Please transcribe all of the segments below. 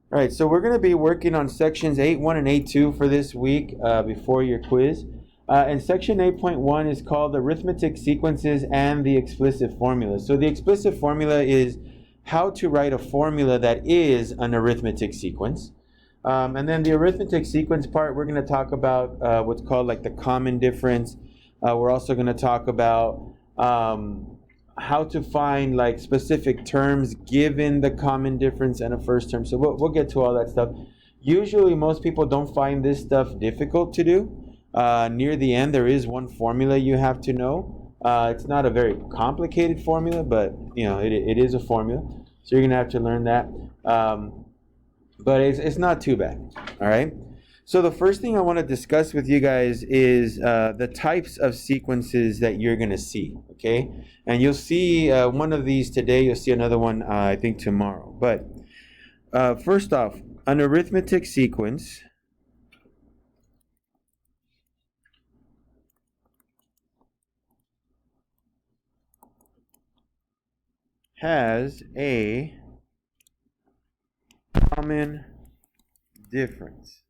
All right, so we're going to be working on sections 8.1 and 8.2 for this week before your quiz. And section 8.1 is called Arithmetic Sequences and the Explicit Formula. So the explicit formula is how to write a formula that is an arithmetic sequence. And then the arithmetic sequence part, we're going to talk about what's called like the common difference. We're also going to talk about how to find like specific terms given the common difference and a first term. So we'll get to all that stuff. Usually most people don't find this stuff difficult to do. Near the end there is one formula you have to know. It's not a very complicated formula, but you know it is a formula. So you're gonna have to learn that. But it's not too bad. All right. So the first thing I want to discuss with you guys is the types of sequences that you're going to see, okay? And you'll see one of these today, you'll see another one, I think, tomorrow. But first off, an arithmetic sequence has a common difference.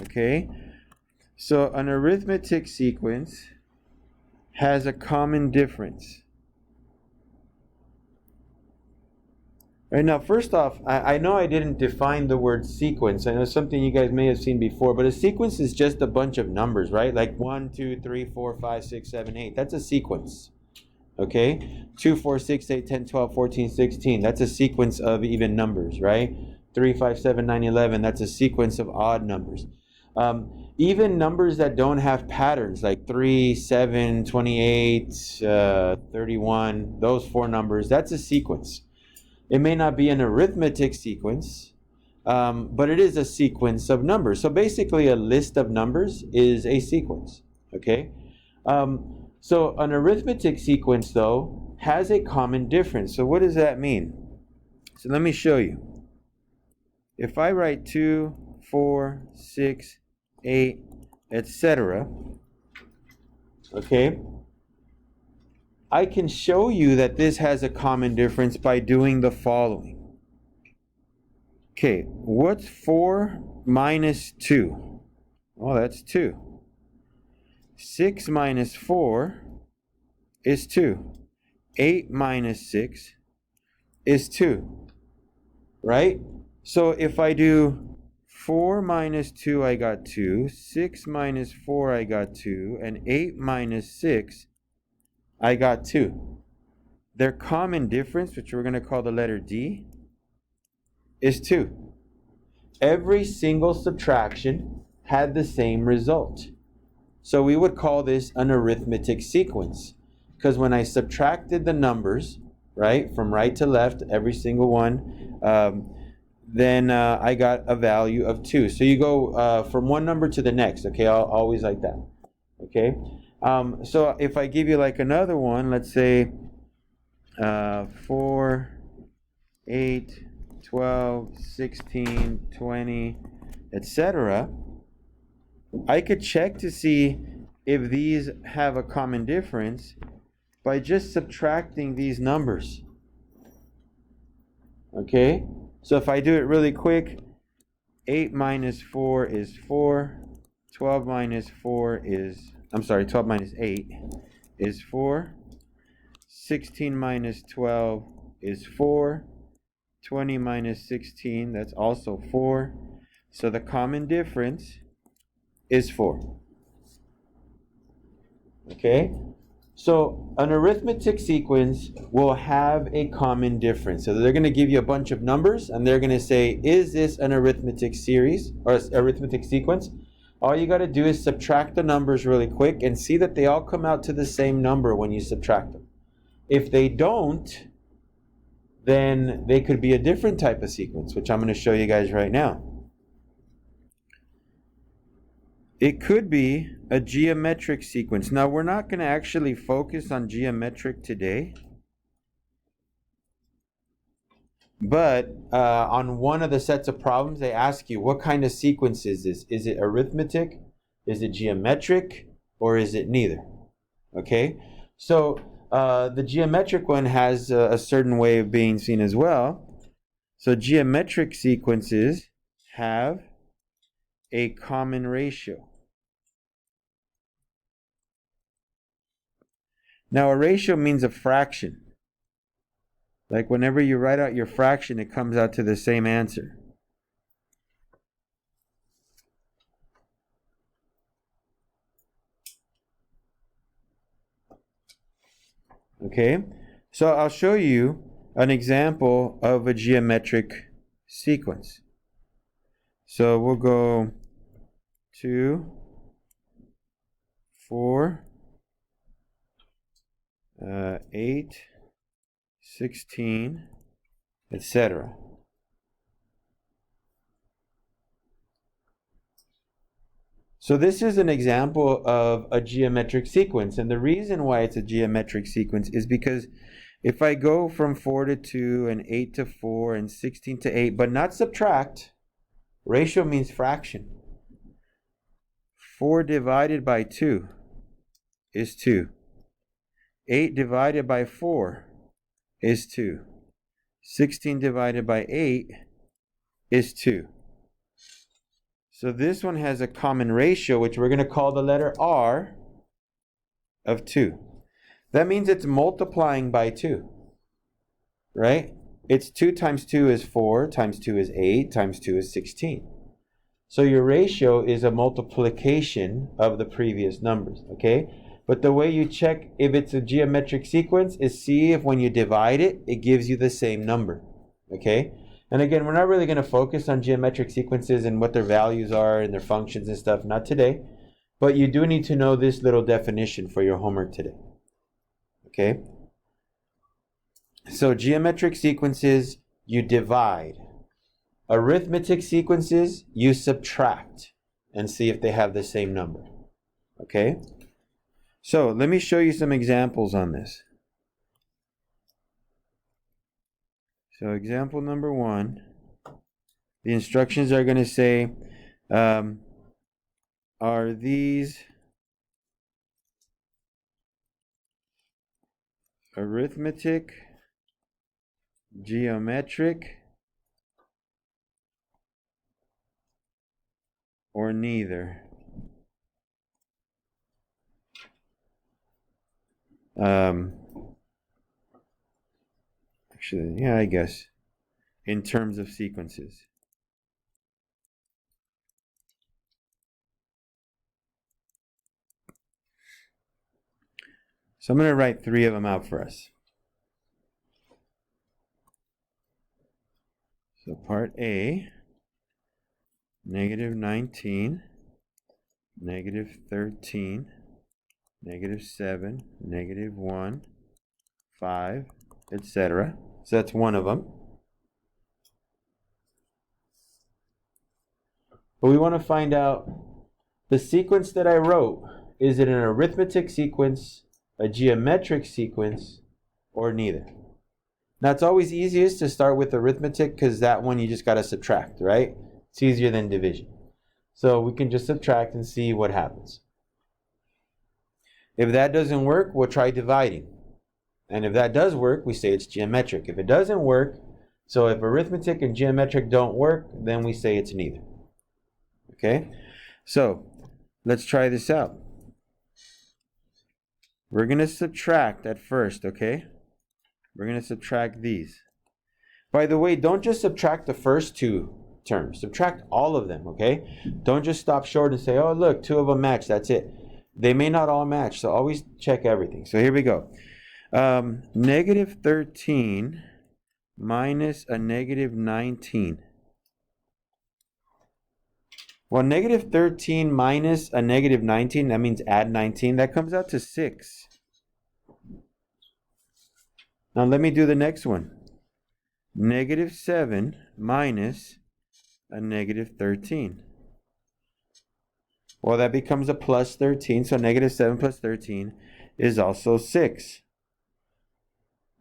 Okay, so an arithmetic sequence has a common difference. All right, now first off, I know I didn't define the word sequence. I know something you guys may have seen before, but a sequence is just a bunch of numbers, right? Like 1, 2, 3, 4, 5, 6, 7, 8. That's a sequence. Okay, 2, 4, 6, 8, 10, 12, 14, 16. That's a sequence of even numbers, right? 3, 5, 7, 9, 11. That's a sequence of odd numbers. Even numbers that don't have patterns, like 3, 7, 28, 31, those four numbers, that's a sequence. It may not be an arithmetic sequence, but it is a sequence of numbers. So basically a list of numbers is a sequence, okay? So an arithmetic sequence, though, has a common difference. So what does that mean? So let me show you. If I write 2, 4, 6, 8, etc., okay, I can show you that this has a common difference by doing the following. Okay, what's 4 minus 2? Well, that's 2. 6 minus 4 is 2. 8 minus 6 is 2. Right? So if I do 4 minus 2, I got 2. 6 minus 4, I got 2. And 8 minus 6, I got 2. Their common difference, which we're going to call the letter D, is 2. Every single subtraction had the same result. So we would call this an arithmetic sequence. Because when I subtracted the numbers, right, from right to left, every single one, then I got a value of 2. So you go from one number to the next, okay, always like that, okay? So if I give you like another one, let's say 4, 8, 12, 16, 20, etc., I could check to see if these have a common difference by just subtracting these numbers, okay? So if I do it really quick, 8 minus 4 is 4. 12 minus 4 is, 12 minus 8 is 4. 16 minus 12 is 4. 20 minus 16, that's also 4. So the common difference is 4. Okay? So an arithmetic sequence will have a common difference. So they're going to give you a bunch of numbers and they're going to say, is this an arithmetic series or arithmetic sequence? All you got to do is subtract the numbers really quick and see that they all come out to the same number when you subtract them. If they don't, then they could be a different type of sequence, which I'm going to show you guys right now. It could be a geometric sequence. Now, we're not going to actually focus on geometric today. But on one of the sets of problems, they ask you, what kind of sequence is this? Is it arithmetic? Is it geometric? Or is it neither? Okay? So the geometric one has a certain way of being seen as well. So geometric sequences have a common ratio. Now a ratio means a fraction. Like whenever you write out your fraction, it comes out to the same answer. Okay, so I'll show you an example of a geometric sequence. So we'll go 2, 4, 8, 16, etc. So this is an example of a geometric sequence, and the reason why it's a geometric sequence is because if I go from 4 to 2 and 8 to 4 and 16 to 8, but not subtract, ratio means fraction. 4 divided by 2 is 2. 8 divided by 4 is 2. 16 divided by 8 is 2. So this one has a common ratio, which we're going to call the letter R, of 2. That means it's multiplying by 2, right? It's 2 times 2 is 4, times 2 is 8, times 2 is 16. So your ratio is a multiplication of the previous numbers, okay? But the way you check if it's a geometric sequence is see if when you divide it, it gives you the same number, okay? And again, we're not really going to focus on geometric sequences and what their values are and their functions and stuff, not today. But you do need to know this little definition for your homework today. Okay? So geometric sequences, you divide. Arithmetic sequences, you subtract and see if they have the same number. Okay? So let me show you some examples on this. So example number 1, the instructions are going to say, are these arithmetic, geometric, or neither? Actually, yeah, I guess, in terms of sequences. So I'm going to write 3 of them out for us. So part A, negative 19, negative 13, negative 7, negative 1, 5, etc. So that's one of them. But we want to find out the sequence that I wrote. Is it an arithmetic sequence, a geometric sequence, or neither? Now it's always easiest to start with arithmetic because that one you just got to subtract, right? It's easier than division. So we can just subtract and see what happens. If that doesn't work, we'll try dividing. And if that does work, we say it's geometric. If it doesn't work, so if arithmetic and geometric don't work, then we say it's neither. Okay? So, let's try this out. We're going to subtract at first, okay? We're going to subtract these. By the way, don't just subtract the first 2 terms. Subtract all of them, okay? Don't just stop short and say, oh, look, 2 of them match. That's it. They may not all match, so always check everything. So here we go. Negative 13 minus a negative 19. Well, negative 13 minus a negative 19, that means add 19. That comes out to 6. Now let me do the next one. Negative 7 minus a negative 13. Well, that becomes a plus 13, so negative 7 plus 13 is also 6.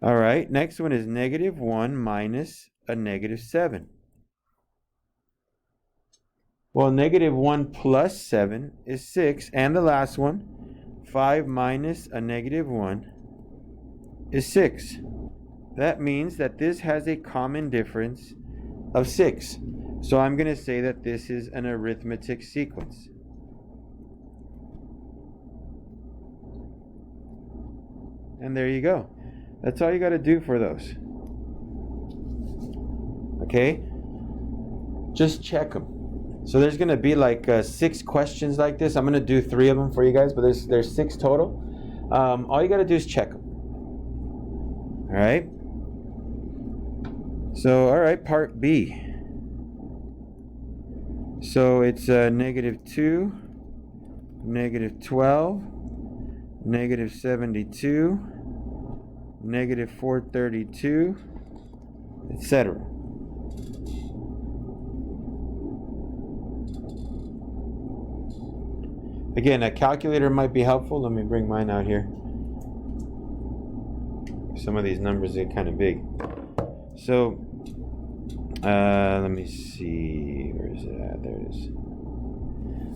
All right, next one is negative 1 minus a negative 7. Well, negative 1 plus 7 is 6. And the last one, 5 minus a negative 1 is 6. That means that this has a common difference of 6. So I'm going to say that this is an arithmetic sequence. And there you go. That's all you got to do for those. Okay? Just check them. So there's going to be like 6 questions like this. I'm going to do 3 of them for you guys, but there's 6 total. All you got to do is check them. All right? So, all right, part B. So it's -2, -12, -72, -432, etc. Again, a calculator might be helpful. Let me bring mine out here. Some of these numbers are kind of big. So, let me see. Where is it at? There it is.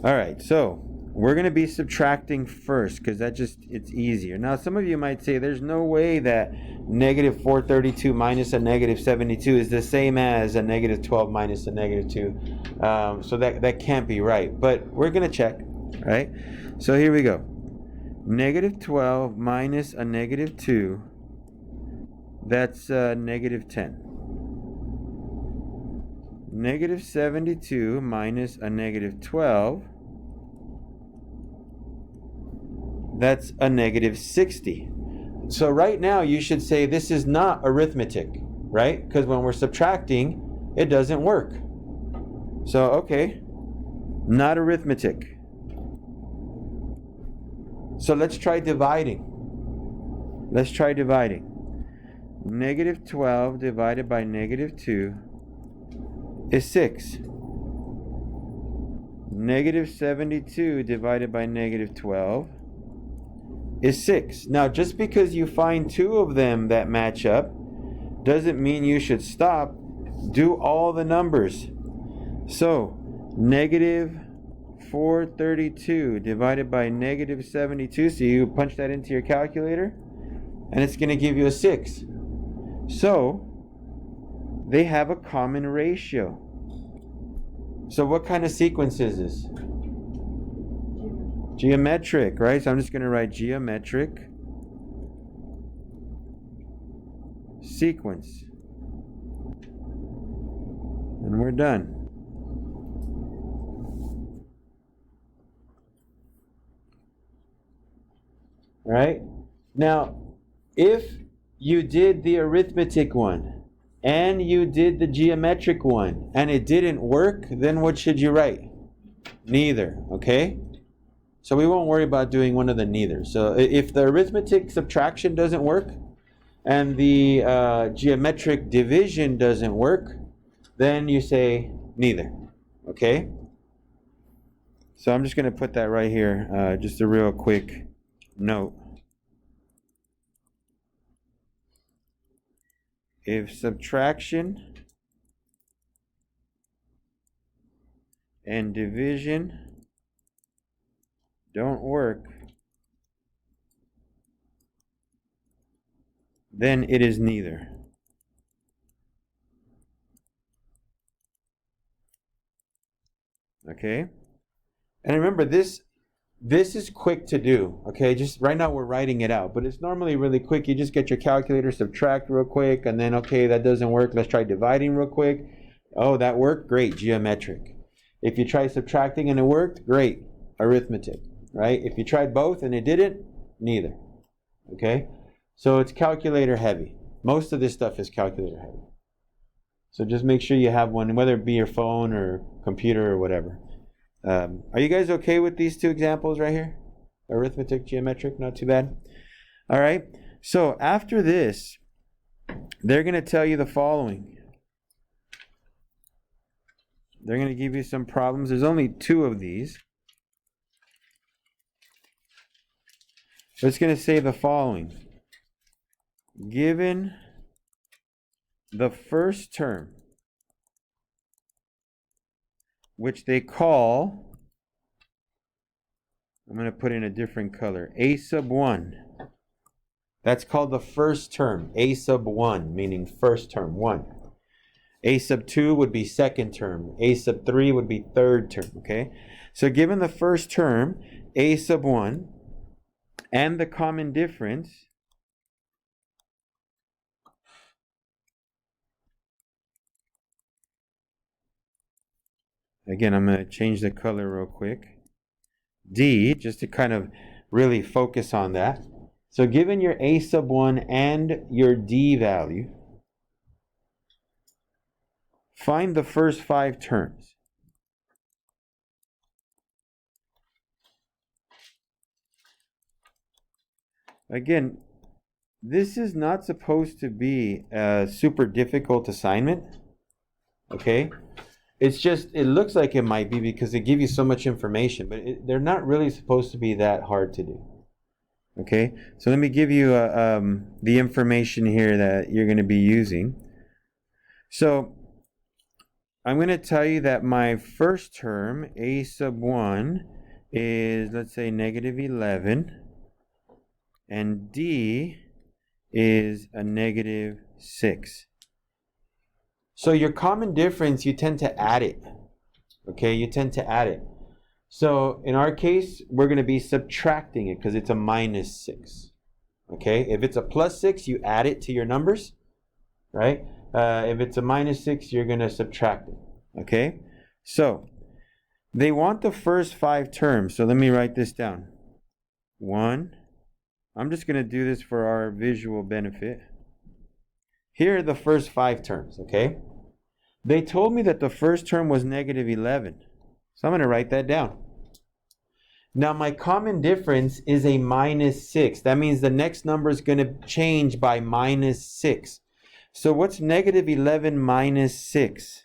All right, so we're going to be subtracting first because it's easier. Now, some of you might say there's no way that -432 minus a -72 is the same as a -12 minus a -2. So that can't be right. But we're going to check, right? So here we go. -12 minus a -2, that's -10. -72 minus a -12, that's a -60. So right now you should say this is not arithmetic, right? Because when we're subtracting, it doesn't work. So, okay, not arithmetic. So let's try dividing. Let's try dividing. -12 divided by -2 is 6. -72 divided by -12 is 6. Now, just because you find 2 of them that match up doesn't mean you should stop. Do all the numbers. So, -432 divided by -72. So you punch that into your calculator, and it's going to give you a 6. So, they have a common ratio. So what kind of sequence is this? Geometric, right? So I'm just going to write geometric sequence. And we're done. Right? Now, if you did the arithmetic one and you did the geometric one and it didn't work, then what should you write? Neither, okay? So we won't worry about doing one of the neither. So if the arithmetic subtraction doesn't work and the geometric division doesn't work, then you say neither, okay? So I'm just going to put that right here, just a real quick note. If subtraction and division don't work, then it is neither. Okay? And remember, this is quick to do, okay? Just right now we're writing it out, but it's normally really quick. You just get your calculator, subtract real quick, and then, okay, that doesn't work. Let's try dividing real quick. Oh, that worked? Great, geometric. If you try subtracting and it worked, great, arithmetic, right? If you tried both and it didn't, neither, okay? So it's calculator heavy. Most of this stuff is calculator heavy. So just make sure you have one, whether it be your phone or computer or whatever. Are you guys okay with these 2 examples right here? Arithmetic, geometric, not too bad. All right. So after this, they're going to tell you the following. They're going to give you some problems. There's only 2 of these. So it's going to say the following. Given the first term, which they call, I'm going to put in a different color, a sub 1. That's called the first term, a sub 1, meaning first term, 1. A sub 2 would be second term. A sub 3 would be third term, okay? So given the first term, A sub 1, and the common difference, again, I'm going to change the color real quick. D, just to kind of really focus on that. So given your A sub 1 and your D value, find the first 5 terms. Again, this is not supposed to be a super difficult assignment, okay? It's just, it looks like it might be because they give you so much information, but they're not really supposed to be that hard to do. Okay, so let me give you the information here that you're going to be using. So I'm going to tell you that my first term, A sub 1, is, let's say, negative 11, and D is a negative 6. So your common difference, you tend to add it. Okay, you tend to add it. So in our case, we're going to be subtracting it because it's a minus 6. Okay, if it's a plus 6, you add it to your numbers, right? If it's a minus 6, you're going to subtract it. Okay, so they want the first 5 terms. So let me write this down. 1. I'm just going to do this for our visual benefit. Here are the first 5 terms, okay? They told me that the first term was negative 11. So I'm going to write that down. Now my common difference is a minus 6. That means the next number is going to change by minus 6. So what's negative 11 minus 6?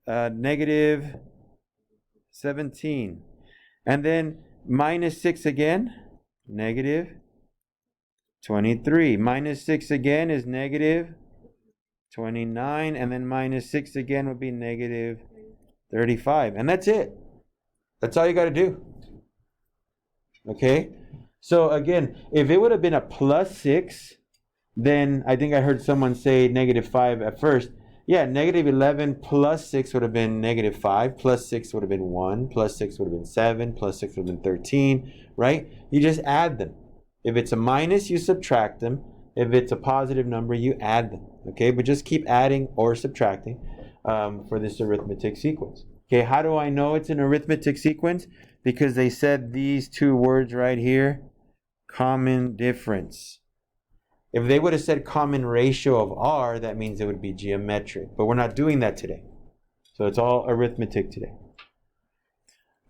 Negative 17. And then minus 6 again, negative 23. Minus 6 again is negative 29. And then minus 6 again would be negative 35. And that's it. That's all you got to do. Okay? So again, if it would have been a plus 6, then I think I heard someone say negative 5 at first. Yeah, negative 11 plus 6 would have been negative 5. Plus 6 would have been 1. Plus 6 would have been 7. Plus 6 would have been 13. Right? You just add them. If it's a minus, you subtract them. If it's a positive number, you add them. Okay? But just keep adding or subtracting for this arithmetic sequence. Okay, how do I know it's an arithmetic sequence? Because they said these 2 words right here, common difference. If they would have said common ratio of R, that means it would be geometric. But we're not doing that today. So it's all arithmetic today.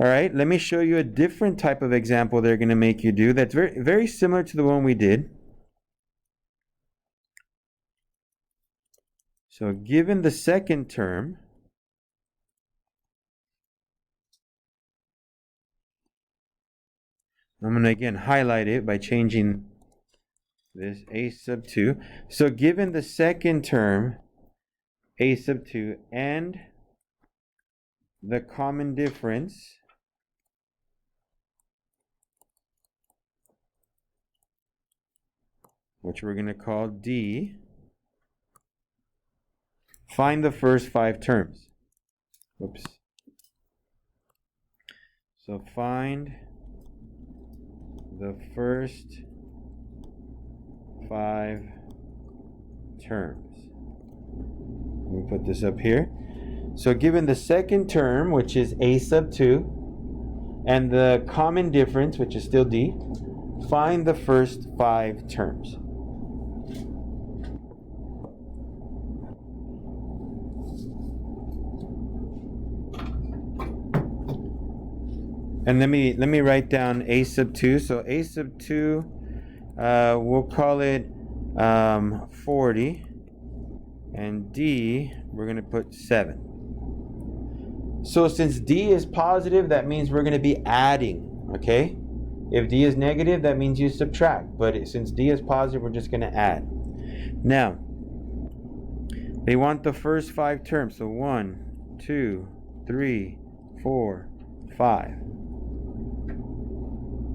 All right, let me show you a different type of example they're going to make you do that's very, very similar to the one we did. So given the second term, I'm going to again highlight it by changing this A sub 2. So given the second term, A sub 2, and the common difference, which we're going to call D, find the first 5 terms. Oops. So find the first 5 terms. Let me put this up here. So given the second term, which is A sub 2, and the common difference, which is still D, find the first 5 terms. And let me write down A sub 2. So A sub 2, we'll call it 40. And D, we're going to put 7. So since D is positive, that means we're going to be adding, okay? If D is negative, that means you subtract. But since D is positive, we're just going to add. Now, they want the first 5 terms. So 1, 2, 3, 4, 5.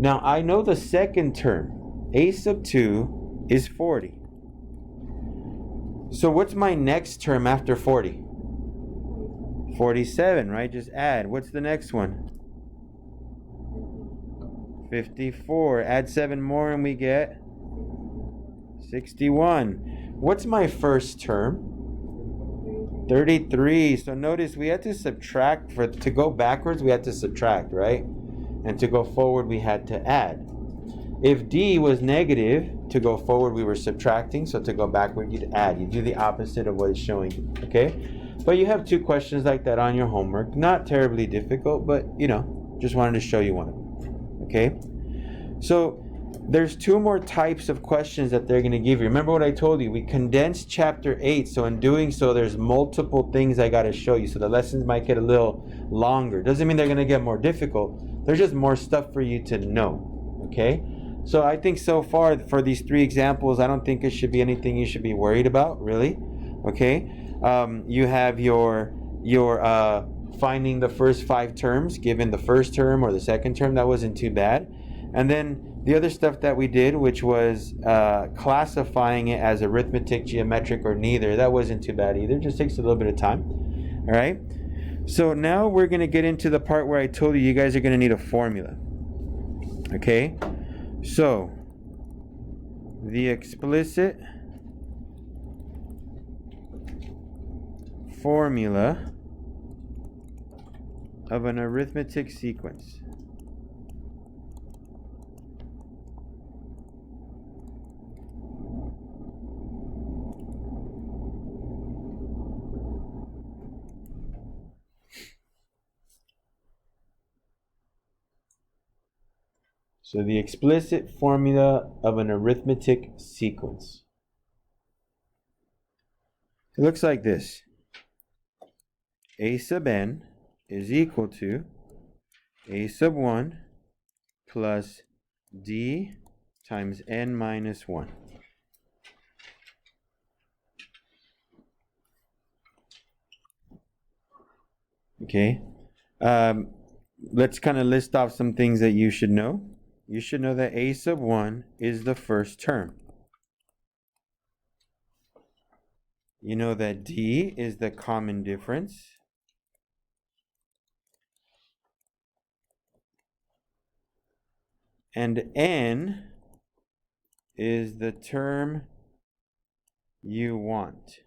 Now, I know the second term, A sub 2, is 40. So what's my next term after 40? 47, right? Just add. What's the next one? 54. Add 7 more and we get 61. What's my first term? 33. So notice we had to subtract. To go backwards, we had to subtract, right? And to go forward, we had to add. If D was negative, to go forward, we were subtracting. So to go backward, you'd add. You do the opposite of what it's showing you, okay? But you have 2 questions like that on your homework. Not terribly difficult, but, just wanted to show you one, okay? So there's 2 more types of questions that they're going to give you. Remember what I told you? We condensed chapter 8. So in doing so, there's multiple things I got to show you. So the lessons might get a little longer. Doesn't mean they're going to get more difficult. There's just more stuff for you to know, okay? So I think so far for these 3 examples, I don't think it should be anything you should be worried about, really. Okay? You have your finding the first 5 terms, given the first term or the second term. That wasn't too bad. And then the other stuff that we did, which was classifying it as arithmetic, geometric, or neither. That wasn't too bad either. Just takes a little bit of time. All right? So now we're going to get into the part where I told you guys are going to need a formula. Okay? So, the explicit formula of an arithmetic sequence. So the explicit formula of an arithmetic sequence. It looks like this. A sub n is equal to a sub 1 plus d times n minus 1. Okay. Let's kind of list off some things that you should know. You should know that a sub 1 is the first term. You know that d is the common difference. And n is the term you want.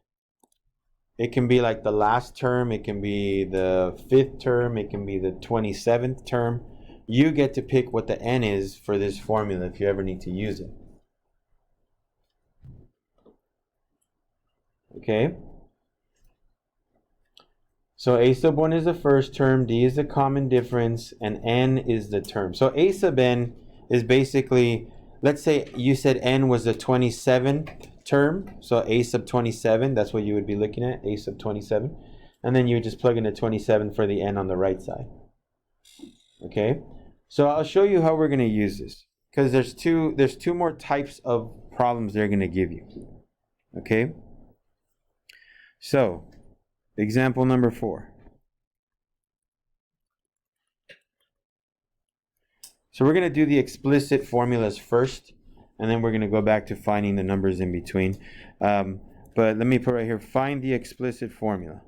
It can be like the last term, it can be the 5th term, it can be the 27th term. You get to pick what the n is for this formula if you ever need to use it. Okay? So a sub 1 is the first term, d is the common difference, and n is the term. So a sub n is basically, let's say you said n was the 27th term, so a sub 27, that's what you would be looking at, a sub 27. And then you would just plug in a 27 for the n on the right side. Okay? So I'll show you how we're going to use this, because there's two more types of problems they're going to give you. Okay? So, example number 4. So we're going to do the explicit formulas first, and then we're going to go back to finding the numbers in between. But let me put right here, find the explicit formula.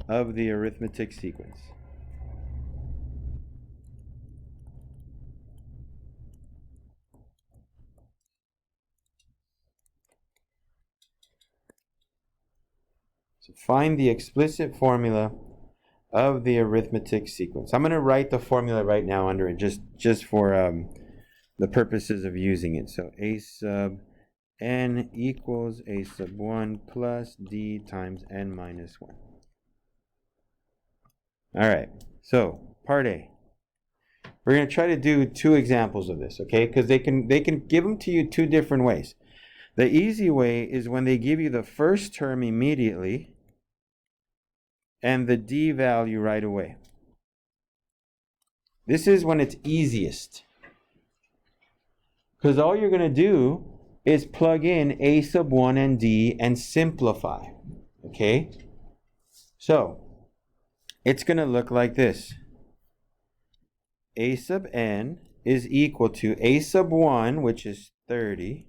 Of the arithmetic sequence. So find the explicit formula of the arithmetic sequence. I'm going to write the formula right now under it, just for the purposes of using it. So a sub n equals a sub 1 plus d times n minus 1. All right, so part A. We're going to try to do 2 examples of this, okay? Because they can give them to you 2 different ways. The easy way is when they give you the first term immediately and the d value right away. This is when it's easiest. Because all you're going to do is plug in a sub 1 and d and simplify. Okay? So, it's going to look like this. a sub n is equal to a sub 1, which is 30,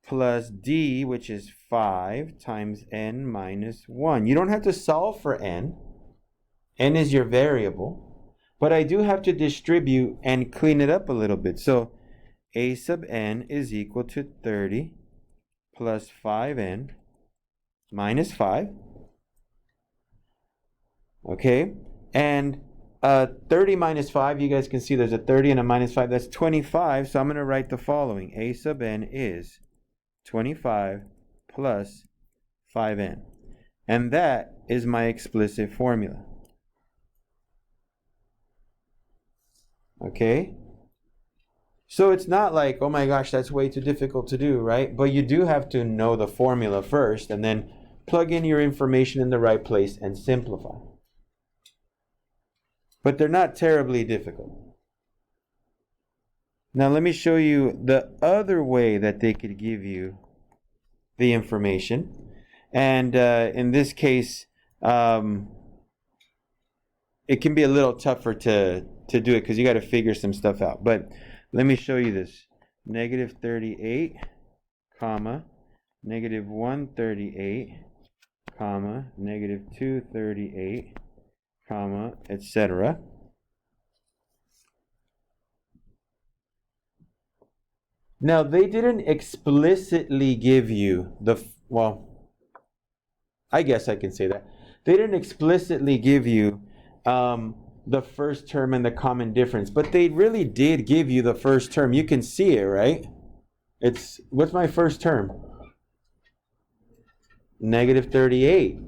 plus d, which is 5, times n minus 1. You don't have to solve for n. N is your variable. But I do have to distribute and clean it up a little bit. So a sub n is equal to 30 plus 5n minus 5. Okay? And 30 minus 5, you guys can see there's a 30 and a minus 5. That's 25. So I'm going to write the following. A sub n is 25 plus 5n. And that is my explicit formula. Okay? So it's not like, oh my gosh, that's way too difficult to do, right? But you do have to know the formula first and then plug in your information in the right place and simplify. But they're not terribly difficult. Now let me show you the other way that they could give you the information. And in this case, it can be a little tougher to do it because you got to figure some stuff out. But let me show you this. Negative 38, comma, negative 138, comma, negative 238, comma, etc. Now, they didn't explicitly give you well, I guess I can say that. They didn't explicitly give you the first term and the common difference, but they really did give you the first term. You can see it, right? What's my first term? Negative 38.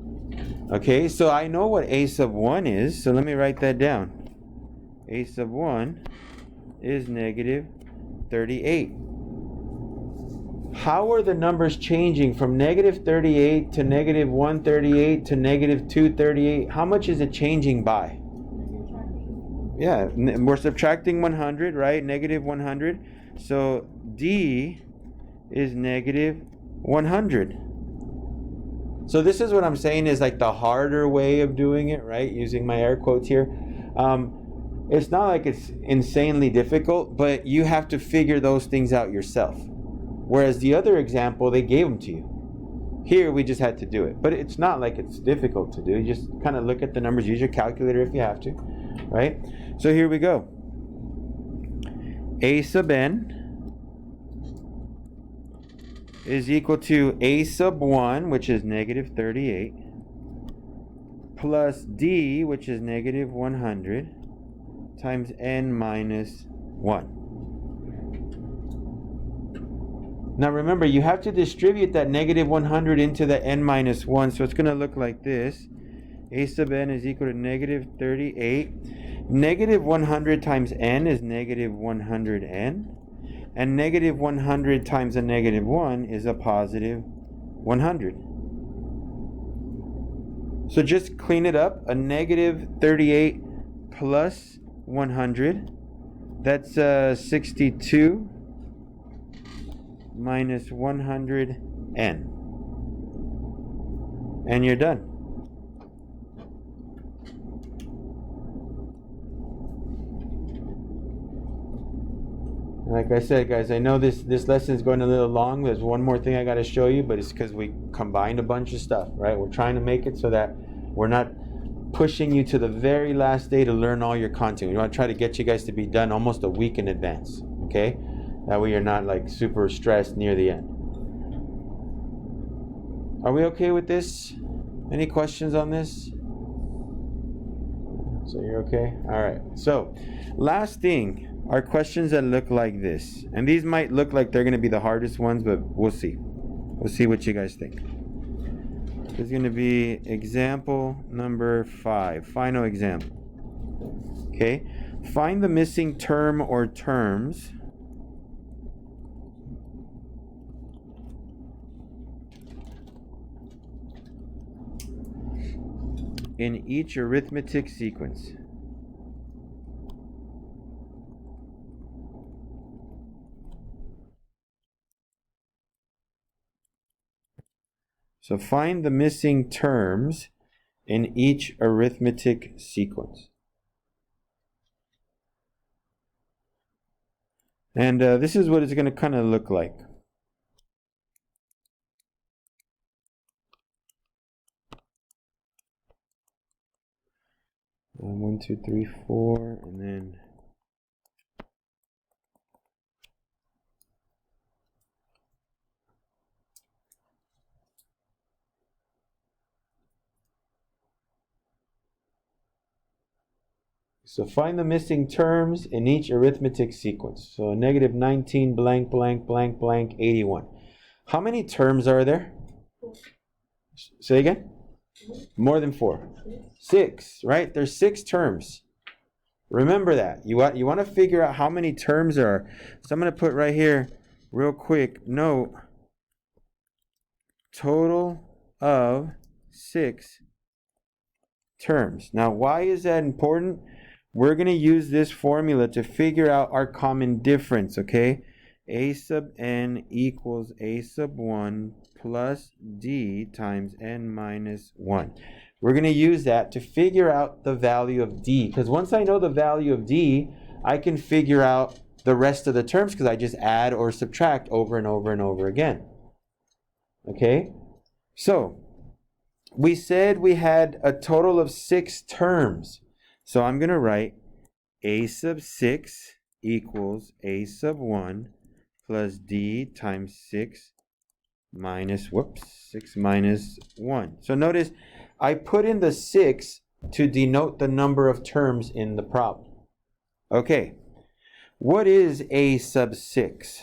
Okay, so I know what a sub 1 is, so let me write that down. A sub 1 is negative 38. How are the numbers changing from negative 38 to negative 138 to negative 238? How much is it changing by? Yeah, we're subtracting 100, right? Negative 100. So D is negative 100. So this is what I'm saying is like the harder way of doing it, right? Using my air quotes here. It's not like it's insanely difficult, but you have to figure those things out yourself. Whereas the other example, they gave them to you. Here, we just had to do it. But it's not like it's difficult to do. You just kind of look at the numbers, use your calculator if you have to, right? So here we go. A sub n is equal to a sub 1, which is negative 38, plus d, which is negative 100, times n minus 1. Now remember, you have to distribute that negative 100 into the n minus 1, so it's going to look like this. A sub n is equal to negative 38. Negative 100 times n is negative 100n. And negative 100 times a negative 1 is a positive 100. So just clean it up. A negative 38 plus 100. That's 62 minus 100n. And you're done. Like I said, guys, I know this lesson is going a little long. There's one more thing I got to show you, but it's because we combined a bunch of stuff, right? We're trying to make it so that we're not pushing you to the very last day to learn all your content. We want to try to get you guys to be done almost a week in advance, okay? That way you're not like super stressed near the end. Are we okay with this? Any questions on this? So you're okay? All right. So last thing are questions that look like this. And these might look like they're going to be the hardest ones, but we'll see. We'll see what you guys think. This is going to be example number 5. Final example. Okay. Find the missing term or terms in each arithmetic sequence. So find the missing terms in each arithmetic sequence. And this is what it's going to kind of look like. One, two, three, four, and then so find the missing terms in each arithmetic sequence. So a negative 19 blank blank blank blank 81. How many terms are there? Say again? More than 4. 6, right? There's 6 terms. Remember that. You want to figure out how many terms there are. So I'm going to put right here, real quick, note, total of 6 terms. Now, why is that important? We're going to use this formula to figure out our common difference, okay? A sub n equals a sub 1 plus d times n minus 1. We're going to use that to figure out the value of d. Because once I know the value of d, I can figure out the rest of the terms because I just add or subtract over and over and over again. Okay? So, we said we had a total of 6 terms. So I'm going to write a sub 6 equals a sub 1 plus d times 6 minus 1. So notice I put in the 6 to denote the number of terms in the problem. Okay, what is a sub 6?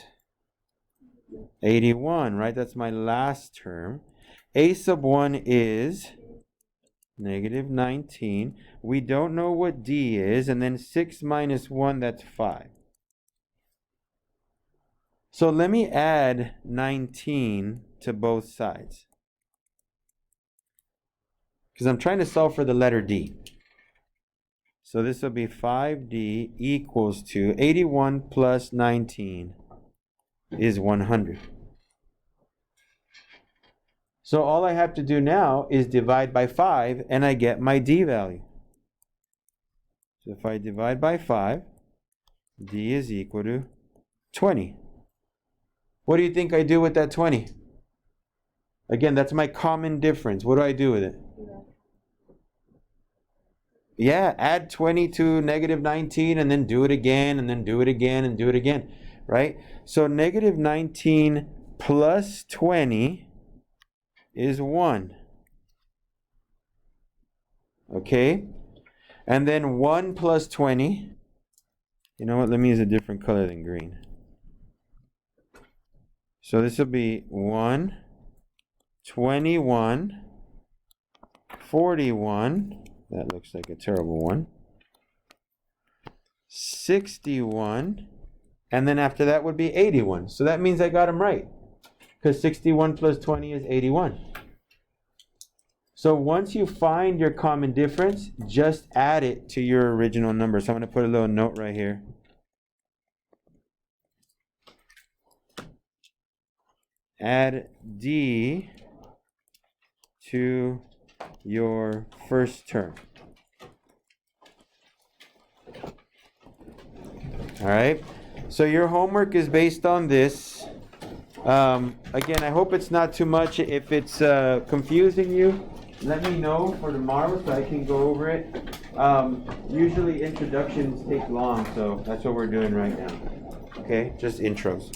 81, right? That's my last term. A sub 1 is negative 19. We don't know what d is, and then 6 minus 1, that's 5. So let me add 19 to both sides, because I'm trying to solve for the letter d. So this will be 5d equals to 81 plus 19 is 100. So all I have to do now is divide by 5 and I get my d value. So if I divide by 5, d is equal to 20. What do you think I do with that 20? Again, that's my common difference. What do I do with it? Yeah, add 20 to negative 19 and then do it again and then do it again and do it again, right? So negative 19 plus 20 is 1. Okay? And then 1 plus 20. You know what? Let me use a different color than green. So this will be 1, 21, 41. That looks like a terrible one. 61. And then after that would be 81. So that means I got them right, because 61 plus 20 is 81. So once you find your common difference, just add it to your original number. So I'm going to put a little note right here. Add d to your first term. All right. So your homework is based on this. Again, I hope it's not too much. If it's confusing you, let me know for tomorrow so I can go over it. Usually introductions take long, so that's what we're doing right now. Okay, just intros.